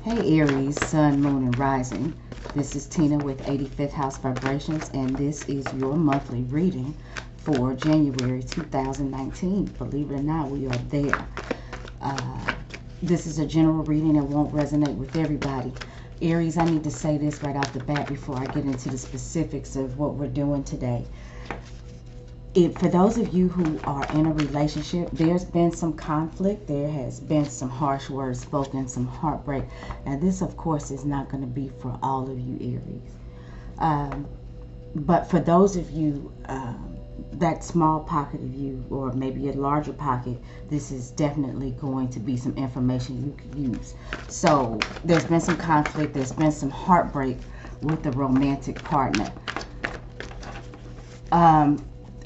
Hey Aries, Sun, Moon, and Rising. This is Tina with 85th House Vibrations, and this is your monthly reading for January 2019. Believe it or not, we are there. This is a general reading and won't resonate with everybody. Aries, I need to say this right off the bat before I get into the specifics of what we're doing today. For those of you who are in a relationship, there's been some conflict, there has been some harsh words spoken, some heartbreak. Now this, of course, is not going to be for all of you, Aries. But for those of you, that small pocket of you, or maybe a larger pocket, this is definitely going to be some information you can use. So there's been some conflict, there's been some heartbreak with the romantic partner.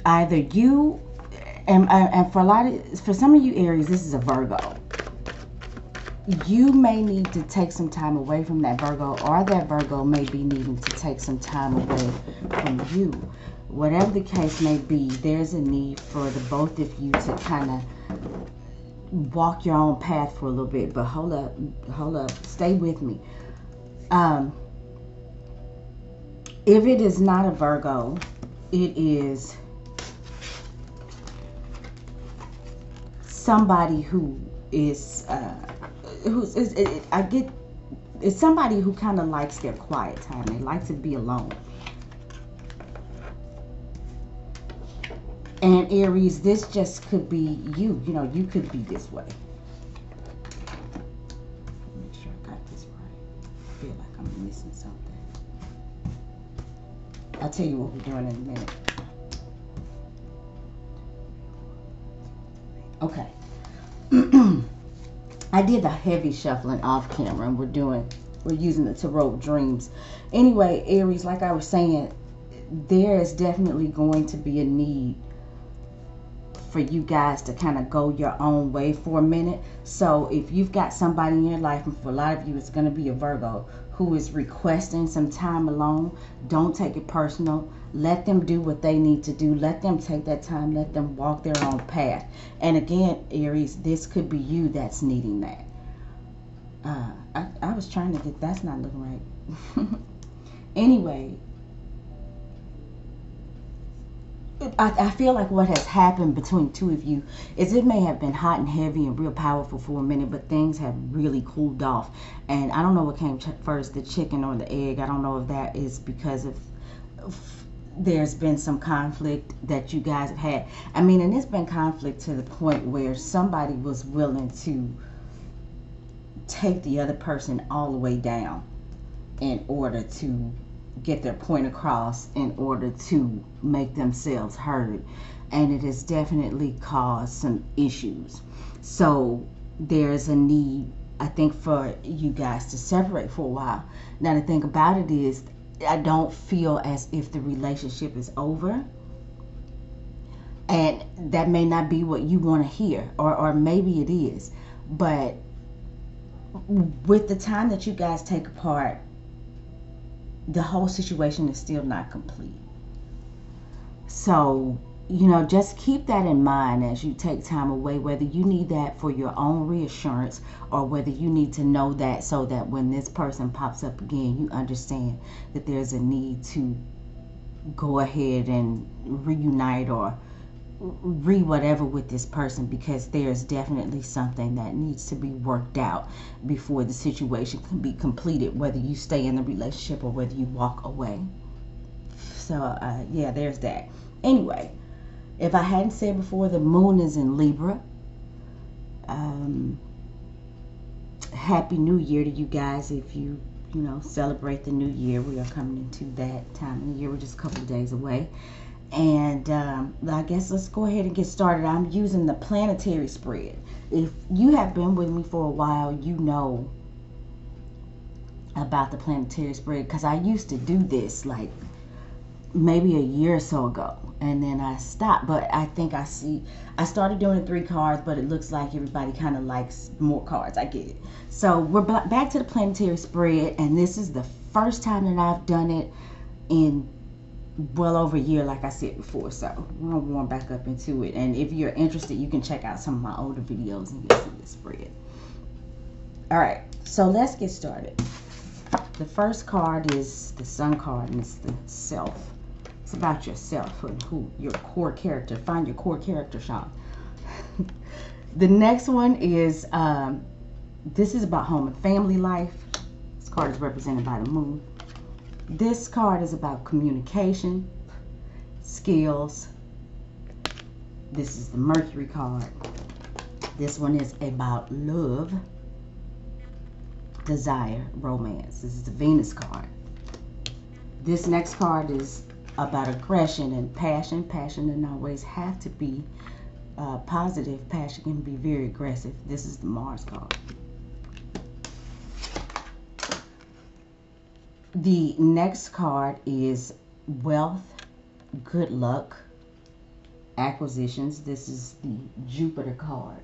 Either you, and for some of you Aries, this is a Virgo. You may need to take some time away from that Virgo, or that Virgo may be needing to take some time away from you. Whatever the case may be, there's a need for the both of you to kind of walk your own path for a little bit. But hold up, stay with me. If it is not a Virgo, it is somebody who is it's somebody who kind of likes their quiet time. They like to be alone. And Aries, this just could be you. You know, you could be this way. Make sure I got this right. I feel like I'm missing something. I'll tell you what we're doing in a minute. Okay. I did the heavy shuffling off camera, and we're using the Tarot Dreams. Anyway, Aries, like I was saying, there is definitely going to be a need for you guys to kind of go your own way for a minute. So if you've got somebody in your life, and for a lot of you it's going to be a Virgo, who is requesting some time alone, don't take it personal. Let them do what they need to do. Let them take that time. Let them walk their own path. And again, Aries, this could be you that's needing that. I was trying to get, that's not looking right. Anyway, I feel like what has happened between the two of you is it may have been hot and heavy and real powerful for a minute, but things have really cooled off. And I don't know what came first, the chicken or the egg. I don't know if that is because of there's been some conflict that you guys have had. I mean, and it's been conflict to the point where somebody was willing to take the other person all the way down in order to get their point across, in order to make themselves heard. And it has definitely caused some issues. So there's a need, I think, for you guys to separate for a while. Now the thing about it is, I don't feel as if the relationship is over. And that may not be what you want to hear, or maybe it is. But with the time that you guys take apart, the whole situation is still not complete. So, you know, just keep that in mind as you take time away, whether you need that for your own reassurance or whether you need to know that so that when this person pops up again, you understand that there's a need to go ahead and reunite or whatever with this person, because there's definitely something that needs to be worked out before the situation can be completed, whether you stay in the relationship or whether you walk away. So yeah, there's that. Anyway, if I hadn't said before, the moon is in Libra. Happy New Year to you guys. If you know, celebrate the new year. We are coming into that time of the year. We're just a couple of days away. And I guess let's go ahead and get started. I'm using the Planetary spread. If you have been with me for a while, you know about the Planetary spread, because I used to do this like maybe a year or so ago, and then I stopped. But I think I started doing 3 cards, but it looks like everybody kind of likes more cards. I get it. So we're back to the Planetary spread, and this is the first time that I've done it in well over a year, like I said before. So we're gonna warm back up into it, and if you're interested, you can check out some of my older videos and you'll see the spread. All right, So let's get started. The first card is the Sun card, and it's the self. It's about yourself and who your core character. Find your core character, Sean. The next one is this is about home and family life. This card is represented by the moon. This card is about communication, skills. This is the Mercury card. This one is about love, desire, romance. This is the Venus card. This next card is about aggression and passion. Passion doesn't always have to be positive. Passion can be very aggressive. This is the Mars card. The next card is wealth, good luck, acquisitions. This is the Jupiter card.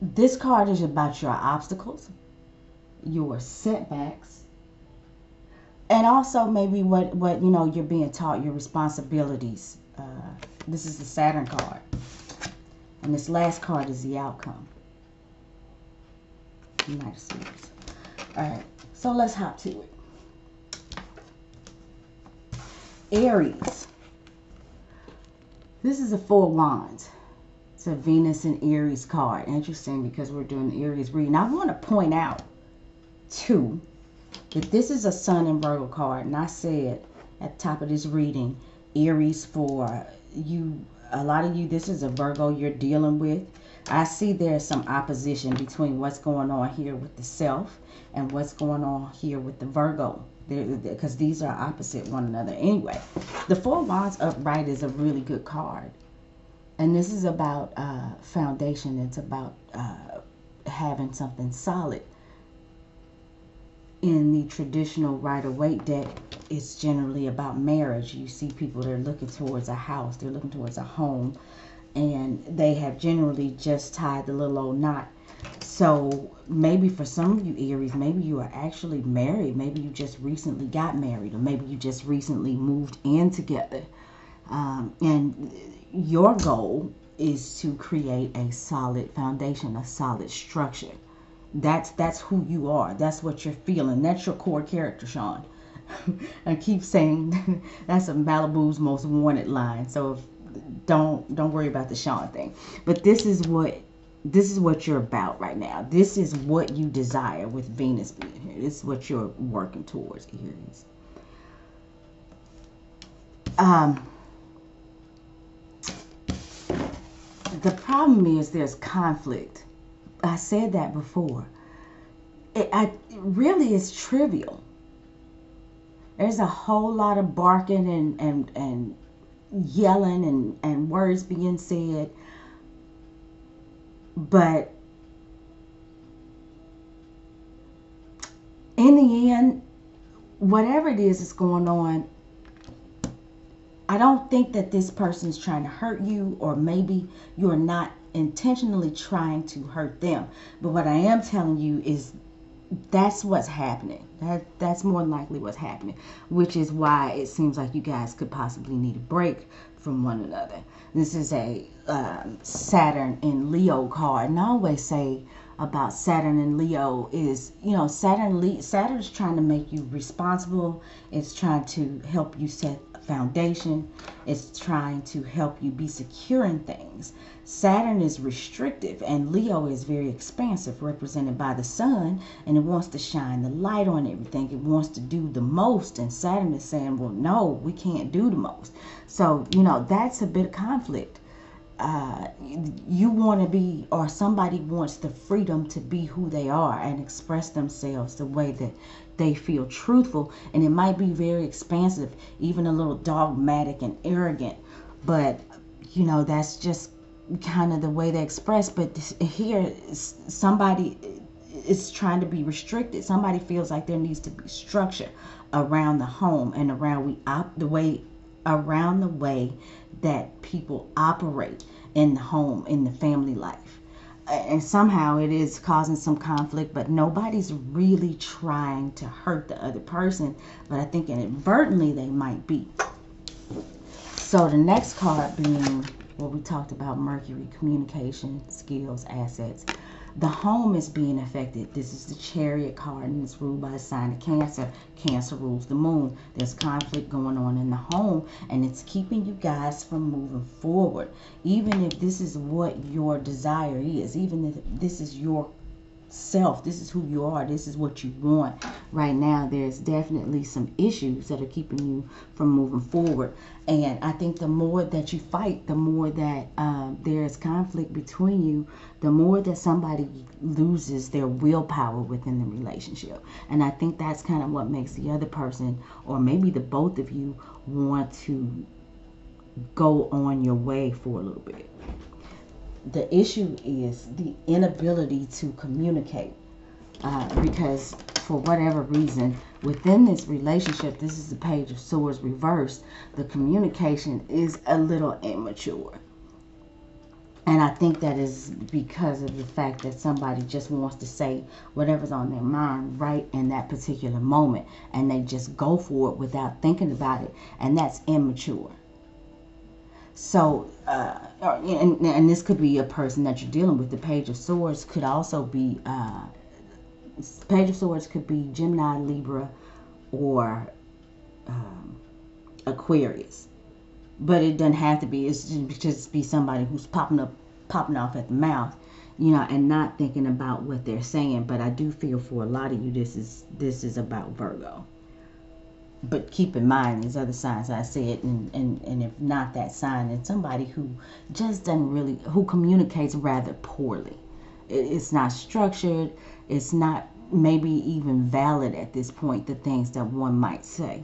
This card is about your obstacles, your setbacks, and also maybe what you know you're being taught, your responsibilities. This is the Saturn card, and this last card is the outcome. United States. All right, so let's hop to it. Aries. This is a Four of Wands. It's a Venus and Aries card. Interesting, because we're doing the Aries reading. I want to point out too that this is a Sun and Virgo card, and I said at the top of this reading, Aries for you. A lot of you, this is a Virgo you're dealing with. I see there's some opposition between what's going on here with the self and what's going on here with the Virgo, because these are opposite one another. Anyway, the Four of Wands upright is a really good card, and this is about foundation. It's about having something solid. In the traditional Rider-Waite deck, it's generally about marriage. You see people that are looking towards a house, they're looking towards a home, and they have generally just tied the little old knot. So maybe for some of you Aries, maybe you are actually married. Maybe you just recently got married, or maybe you just recently moved in together. And your goal is to create a solid foundation, a solid structure. That's who you are. That's what you're feeling. That's your core character, Sean. I keep saying that's a Malibu's Most Wanted line. So if, don't worry about the Sean thing. But this is what you're about right now. This is what you desire with Venus being here. This is what you're working towards, Aries. The problem is there's conflict. I said that before. It really is trivial. There's a whole lot of barking and yelling and words being said, but in the end, whatever it is that's going on, I don't think that this person's trying to hurt you, or maybe you're not intentionally trying to hurt them. But what I am telling you is that's what's happening. That's more than likely what's happening, which is why it seems like you guys could possibly need a break from one another. This is a Saturn and Leo card, and I always say about Saturn and Leo is, you know, Saturn's trying to make you responsible. It's trying to help you set a foundation. It's trying to help you be secure in things. Saturn is restrictive, and Leo is very expansive, represented by the sun, and it wants to shine the light on everything. It wants to do the most, and Saturn is saying, well, no, we can't do the most. So, you know, that's a bit of conflict. You want to be, or somebody wants the freedom to be who they are and express themselves the way that they feel truthful, and it might be very expansive, even a little dogmatic and arrogant, but you know, that's just kind of the way they express. But here somebody is trying to be restricted. Somebody feels like there needs to be structure around the home and around the way that people operate in the home, in the family life. And somehow it is causing some conflict, but nobody's really trying to hurt the other person. But I think inadvertently they might be. So the next card being where we talked about Mercury, communication, skills, assets. The home is being affected. This is the Chariot card, and it's ruled by a sign of Cancer. Cancer rules the moon. There's conflict going on in the home, and it's keeping you guys from moving forward. Even if this is what your desire is, even if this is your self, this is who you are, this is what you want right now, there's definitely some issues that are keeping you from moving forward. And I think the more that you fight, the more that there's conflict between you, the more that somebody loses their willpower within the relationship. And I think that's kind of what makes the other person, or maybe the both of you, want to go on your way for a little bit. The issue is the inability to communicate, because for whatever reason within this relationship, this is the Page of Swords reversed, the communication is a little immature. And I think that is because of the fact that somebody just wants to say whatever's on their mind right in that particular moment, and they just go for it without thinking about it, and that's immature. So, and this could be a person that you're dealing with. The Page of Swords could also be, Page of Swords could be Gemini, Libra, or Aquarius. But it doesn't have to be. It's just be somebody who's popping off at the mouth, and not thinking about what they're saying. But I do feel for a lot of you, this is about Virgo. But keep in mind, there's other signs I said, and if not that sign, it's somebody who just doesn't really, who communicates rather poorly. It's not structured. It's not maybe even valid at this point, the things that one might say.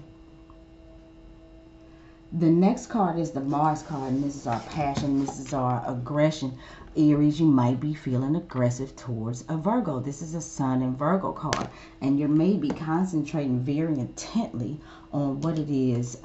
The next card is the Mars card, and this is our passion. This is our aggression. Aries, you might be feeling aggressive towards a Virgo. This is a Sun and Virgo card, and you may be concentrating very intently on what it is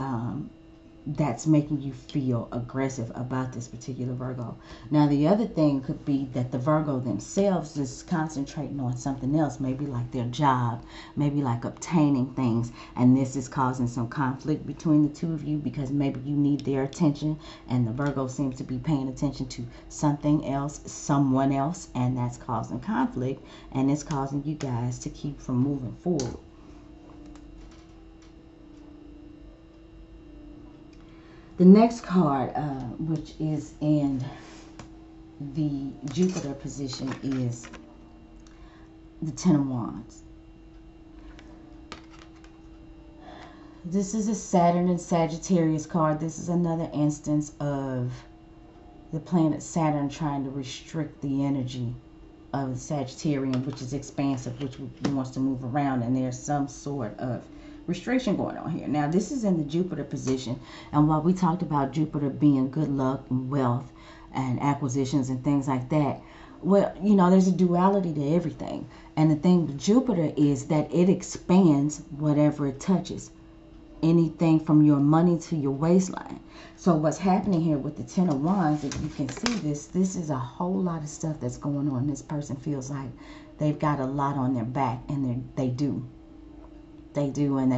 that's making you feel aggressive about this particular Virgo. Now, the other thing could be that the Virgo themselves is concentrating on something else, maybe like their job, maybe like obtaining things, and this is causing some conflict between the two of you, because maybe you need their attention and the Virgo seems to be paying attention to something else, someone else, and that's causing conflict, and it's causing you guys to keep from moving forward. The next card, which is in the Jupiter position, is the Ten of Wands. This is a Saturn and Sagittarius card. This is another instance of the planet Saturn trying to restrict the energy of the Sagittarian, which is expansive, which wants to move around, and there's some sort of restriction going on here. Now, this is in the Jupiter position, and while we talked about Jupiter being good luck and wealth and acquisitions and things like that, well, there's a duality to everything. And the thing with Jupiter is that it expands whatever it touches, anything from your money to your waistline. So what's happening here with the Ten of Wands, if you can see this is a whole lot of stuff that's going on. This person feels like they've got a lot on their back, and they do, and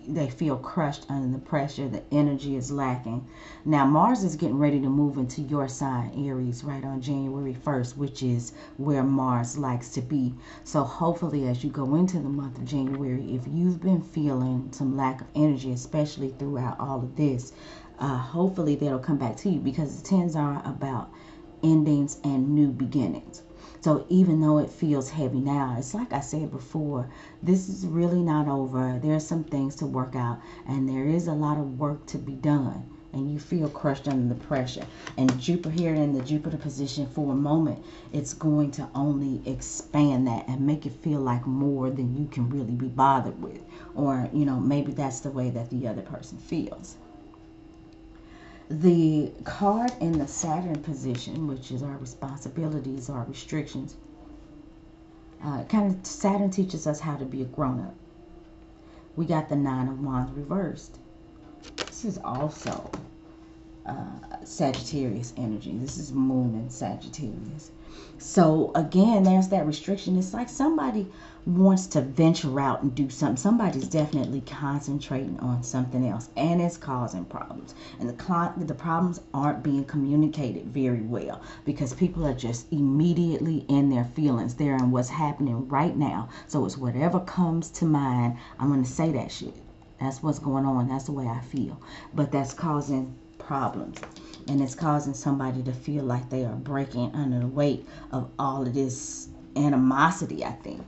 they feel crushed under the pressure. The energy is lacking. Now, Mars is getting ready to move into your sign, Aries, right on January 1st, which is where Mars likes to be. So hopefully, as you go into the month of January, if you've been feeling some lack of energy, especially throughout all of this, hopefully that'll come back to you, because the tens are about endings and new beginnings. So even though it feels heavy now, it's like I said before, this is really not over. There's some things to work out, and there is a lot of work to be done, and you feel crushed under the pressure. And Jupiter here in the Jupiter position, for a moment, it's going to only expand that and make it feel like more than you can really be bothered with. Or, maybe that's the way that the other person feels. The card in the Saturn position, which is our responsibilities, our restrictions, Saturn teaches us how to be a grown-up. We got the Nine of Wands reversed. This is also Sagittarius energy. This is moon in Sagittarius. So again, there's that restriction. It's like somebody wants to venture out and do something. Somebody's definitely concentrating on something else, and it's causing problems. And the problems aren't being communicated very well because people are just immediately in their feelings. They're in what's happening right now. So it's whatever comes to mind. I'm going to say that shit. That's what's going on. That's the way I feel. But that's causing problems. And it's causing somebody to feel like they are breaking under the weight of all of this animosity, I think.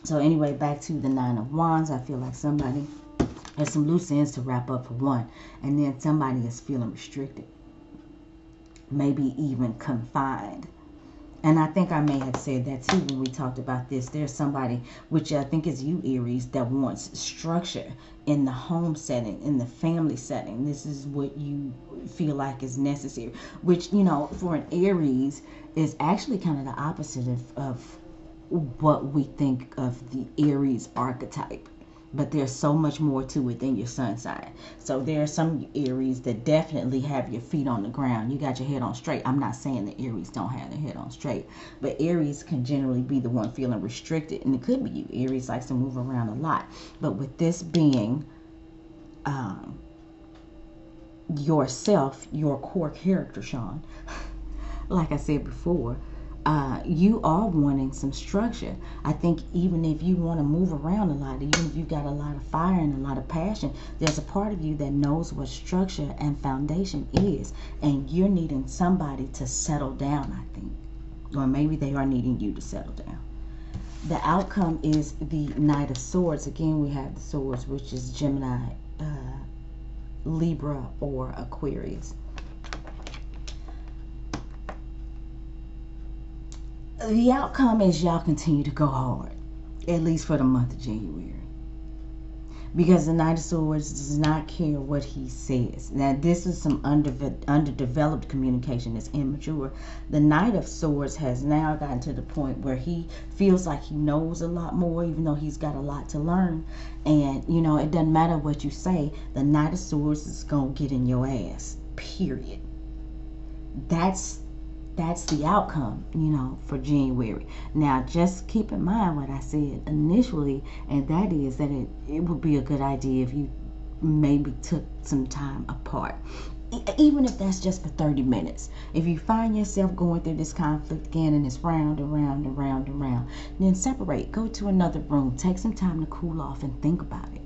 So anyway, back to the Nine of Wands. I feel like there's some loose ends to wrap up for one. And then somebody is feeling restricted. Maybe even confined. And I think I may have said that too when we talked about this. There's somebody, which I think is you, Aries, that wants structure in the home setting, in the family setting. This is what you feel like is necessary. Which, you know, for an Aries is actually kind of the opposite of what we think of the Aries archetype. But there's so much more to it than your sun sign. So there are some Aries that definitely have your feet on the ground. You got your head on straight. I'm not saying that Aries don't have their head on straight. But Aries can generally be the one feeling restricted. And it could be you. Aries likes to move around a lot. But with this being yourself, your core character, Sean, like I said before, you are wanting some structure. I think even if you want to move around a lot, even if you've got a lot of fire and a lot of passion, there's a part of you that knows what structure and foundation is. And you're needing somebody to settle down, I think. Or maybe they are needing you to settle down. The outcome is the Knight of Swords. Again, we have the Swords, which is Gemini, Libra, or Aquarius. The outcome is y'all continue to go hard, at least for the month of January. Because the Knight of Swords does not care what he says. Now, this is some underdeveloped communication. It's immature. The Knight of Swords has now gotten to the point where he feels like he knows a lot more, even though he's got a lot to learn. And, you know, it doesn't matter what you say. The Knight of Swords is going to get in your ass, period. That's the outcome, you know, for January. Now, just keep in mind what I said initially, and that is that it would be a good idea if you maybe took some time apart. Even if that's just for 30 minutes. If you find yourself going through this conflict again and it's round and round and round and round, then separate. Go to another room. Take some time to cool off and think about it.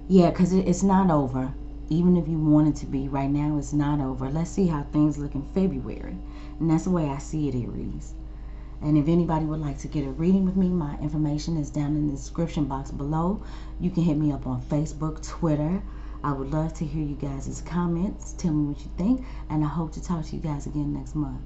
Yeah, because it's not over. Even if you want it to be, right now it's not over. Let's see how things look in February. And that's the way I see it, Aries. And if anybody would like to get a reading with me, my information is down in the description box below. You can hit me up on Facebook, Twitter. I would love to hear you guys' comments. Tell me what you think. And I hope to talk to you guys again next month.